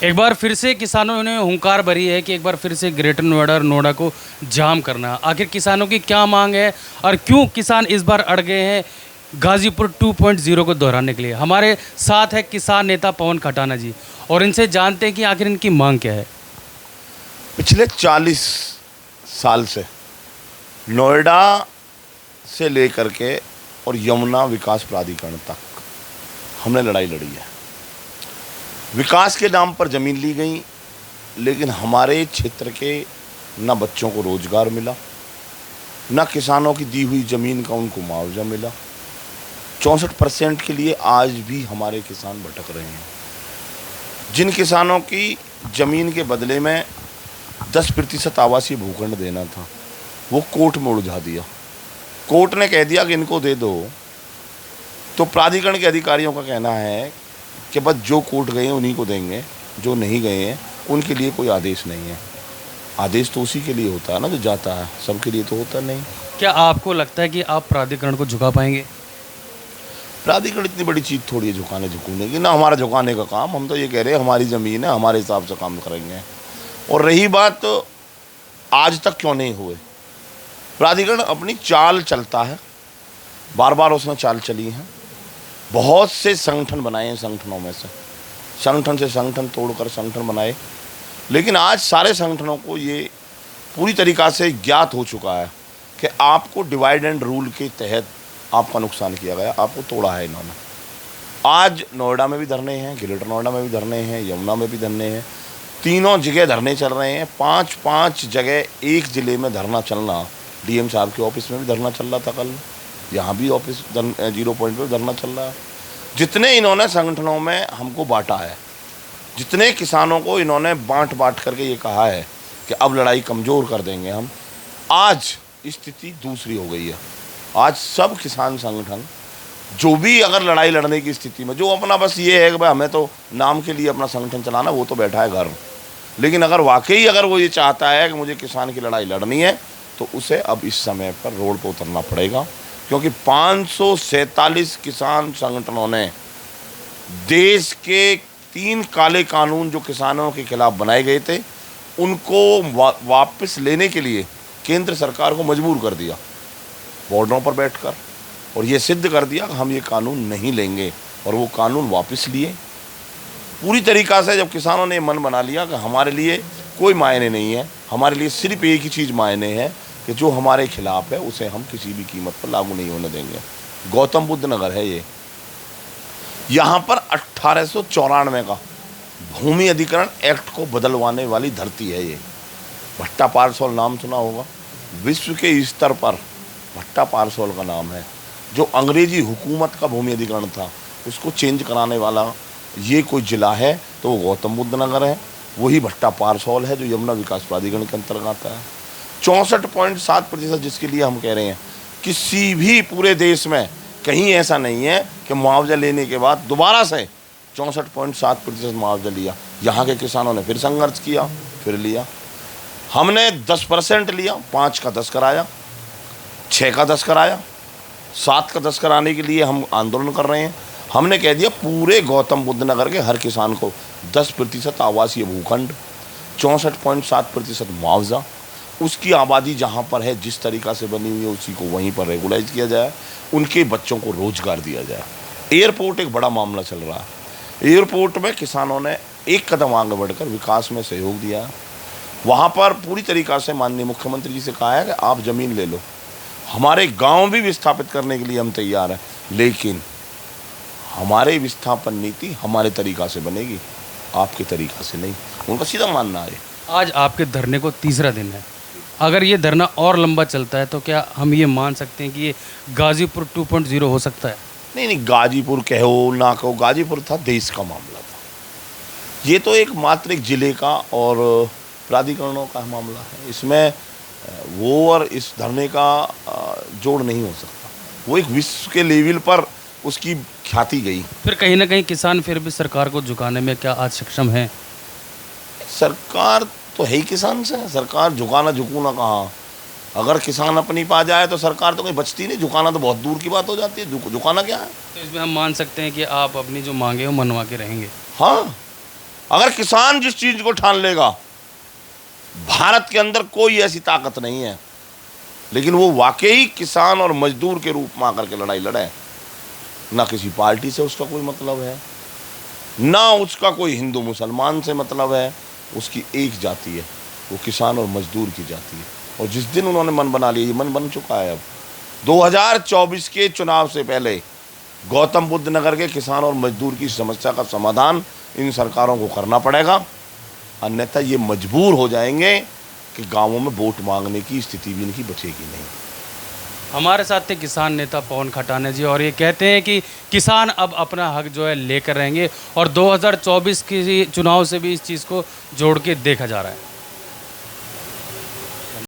एक बार फिर से किसानों ने हुंकार भरी है कि एक बार फिर से ग्रेटर नोएडा और नोएडा को जाम करना। आखिर किसानों की क्या मांग है और क्यों किसान इस बार अड़ गए हैं गाजीपुर 2.0 को दोहराने के लिए? हमारे साथ है किसान नेता पवन खटाना जी और इनसे जानते हैं कि आखिर इनकी मांग क्या है। पिछले 40 साल से नोएडा से लेकर के और यमुना विकास प्राधिकरण तक हमने लड़ाई लड़ी है। विकास के नाम पर ज़मीन ली गई, लेकिन हमारे क्षेत्र के न बच्चों को रोजगार मिला, न किसानों की दी हुई ज़मीन का उनको मुआवजा मिला। 64% के लिए आज भी हमारे किसान भटक रहे हैं। जिन किसानों की ज़मीन के बदले में 10% आवासीय भूखंड देना था, वो कोर्ट में उलझा दिया। कोर्ट ने कह दिया कि इनको दे दो, तो प्राधिकरण के अधिकारियों का कहना है कि बस जो कोर्ट गए हैं उन्हीं को देंगे, जो नहीं गए हैं उनके लिए कोई आदेश नहीं है। आदेश तो उसी के लिए होता है ना जो जाता है, सबके लिए तो होता नहीं। क्या आपको लगता है कि आप प्राधिकरण को झुका पाएंगे? प्राधिकरण इतनी बड़ी चीज़ थोड़ी है झुकाने की, ना हमारा झुकाने का काम। हम तो ये कह रहे हैं हमारी ज़मीन है, हमारे हिसाब से काम करेंगे। और रही बात तो आज तक क्यों नहीं हुए, प्राधिकरण अपनी चाल चलता है, बार बार उसने चाल चली है। बहुत से संगठन बनाए हैं, संगठनों में से संगठन तोड़कर संगठन बनाए, लेकिन आज सारे संगठनों को ये पूरी तरीक़ा से ज्ञात हो चुका है कि आपको डिवाइड एंड रूल के तहत आपका नुकसान किया गया, आपको तोड़ा है इन्होंने। आज नोएडा में भी धरने हैं, ग्रेटर नोएडा में भी धरने हैं, यमुना में भी धरने हैं, तीनों जगह धरने चल रहे हैं। 5-5 जगह एक ज़िले में धरना चलना, डीएम साहब के ऑफिस में भी धरना चल रहा था, कल यहाँ भी ऑफिस 0 पॉइंट पर धरना चल रहा है। जितने इन्होंने संगठनों में हमको बांटा है, जितने किसानों को इन्होंने बांट करके ये कहा है कि अब लड़ाई कमज़ोर कर देंगे हम, आज स्थिति दूसरी हो गई है। आज सब किसान संगठन जो भी अगर लड़ाई लड़ने की स्थिति में, जो अपना बस ये है कि भाई हमें तो नाम के लिए अपना संगठन चलाना, वो तो बैठा है घर। लेकिन अगर वाकई अगर वो ये चाहता है कि मुझे किसान की लड़ाई लड़नी है, तो उसे अब इस समय पर रोड पर उतरना पड़ेगा, क्योंकि 547 किसान संगठनों ने देश के 3 काले कानून जो किसानों के खिलाफ बनाए गए थे, उनको वापस लेने के लिए केंद्र सरकार को मजबूर कर दिया बॉर्डरों पर बैठकर, और ये सिद्ध कर दिया कि हम ये कानून नहीं लेंगे, और वो कानून वापस लिए। पूरी तरीक़ा से जब किसानों ने मन बना लिया कि हमारे लिए कोई मायने नहीं है, हमारे लिए सिर्फ एक ही चीज़ मायने है कि जो हमारे खिलाफ है उसे हम किसी भी कीमत पर लागू नहीं होने देंगे। गौतम बुद्ध नगर है ये, यहाँ पर 1894 का भूमि अधिग्रहण एक्ट को बदलवाने वाली धरती है ये। भट्टा पारसौल नाम सुना होगा, विश्व के स्तर पर भट्टा पारसौल का नाम है। जो अंग्रेजी हुकूमत का भूमि अधिग्रहण था उसको चेंज कराने वाला ये कोई ज़िला है तो वो गौतम बुद्ध नगर है, वही भट्टा पारसौल है जो यमुना विकास प्राधिकरण के अंतर्गत आता है। 64.7% जिसके लिए हम कह रहे हैं, किसी भी पूरे देश में कहीं ऐसा नहीं है कि मुआवजा लेने के बाद दोबारा से 64.7% मुआवजा लिया। यहाँ के किसानों ने फिर संघर्ष किया, फिर लिया। हमने 10% लिया, 5 का 10 कराया, 6 का 10 कराया, 7 का 10 कराने के लिए हम आंदोलन कर रहे हैं। हमने कह दिया पूरे गौतम बुद्ध नगर के हर किसान को 10% आवासीय भूखंड, 64.7% मुआवजा, उसकी आबादी जहाँ पर है जिस तरीक़ा से बनी हुई है उसी को वहीं पर रेगुलाइज किया जाए, उनके बच्चों को रोज़गार दिया जाए। एयरपोर्ट एक बड़ा मामला चल रहा है। एयरपोर्ट में किसानों ने एक कदम आगे बढ़कर विकास में सहयोग दिया। वहाँ पर पूरी तरीक़ा से माननीय मुख्यमंत्री जी से कहा है कि आप ज़मीन ले लो, हमारे गांव भी विस्थापित करने के लिए हम तैयार हैं, लेकिन हमारे विस्थापन नीति हमारे तरीक़ा से बनेगी, आपके तरीक़ा से नहीं। उनका सीधा मानना है। आज आपके धरने को तीसरा दिन है, अगर ये धरना और लंबा चलता है तो क्या हम ये मान सकते हैं कि ये गाजीपुर 2.0 हो सकता है? नहीं, गाजीपुर कहो ना कहो, गाजीपुर था देश का मामला था। ये तो एक मात्र एक ज़िले का और प्राधिकरणों का मामला है। इसमें वो और इस धरने का जोड़ नहीं हो सकता। वो एक विश्व के लेवल पर उसकी ख्याति गई। फिर कहीं ना कहीं किसान फिर भी सरकार को झुकाने में क्या आज सक्षम है? सरकार तो है ही किसान से, सरकार झुकाना झुकूना कहाँ। अगर किसान अपनी पा जाए तो सरकार तो कहीं बचती नहीं, झुकाना तो बहुत दूर की बात हो जाती है। झुकाना क्या है? तो इसमें हम मान सकते हैं कि आप अपनी जो मांगे वो मनवा के रहेंगे। हाँ, अगर किसान जिस चीज को ठान लेगा, भारत के अंदर कोई ऐसी ताकत नहीं है, लेकिन वो वाकई किसान और मजदूर के रूप में आकर के लड़ाई लड़े। ना किसी पार्टी से उसका कोई मतलब है, ना उसका कोई हिंदू मुसलमान से मतलब है, उसकी एक जाति है, वो किसान और मजदूर की जाति है। और जिस दिन उन्होंने मन बना लिया, ये मन बन चुका है। अब 2024 के चुनाव से पहले गौतम बुद्ध नगर के किसान और मजदूर की समस्या का समाधान इन सरकारों को करना पड़ेगा, अन्यथा ये मजबूर हो जाएंगे कि गांवों में वोट मांगने की स्थिति भी इनकी बचेगी नहीं। हमारे साथ थे किसान नेता पवन खटाने जी, और ये कहते हैं कि किसान अब अपना हक जो है लेकर रहेंगे, और 2024 के चुनाव से भी इस चीज़ को जोड़ के देखा जा रहा है।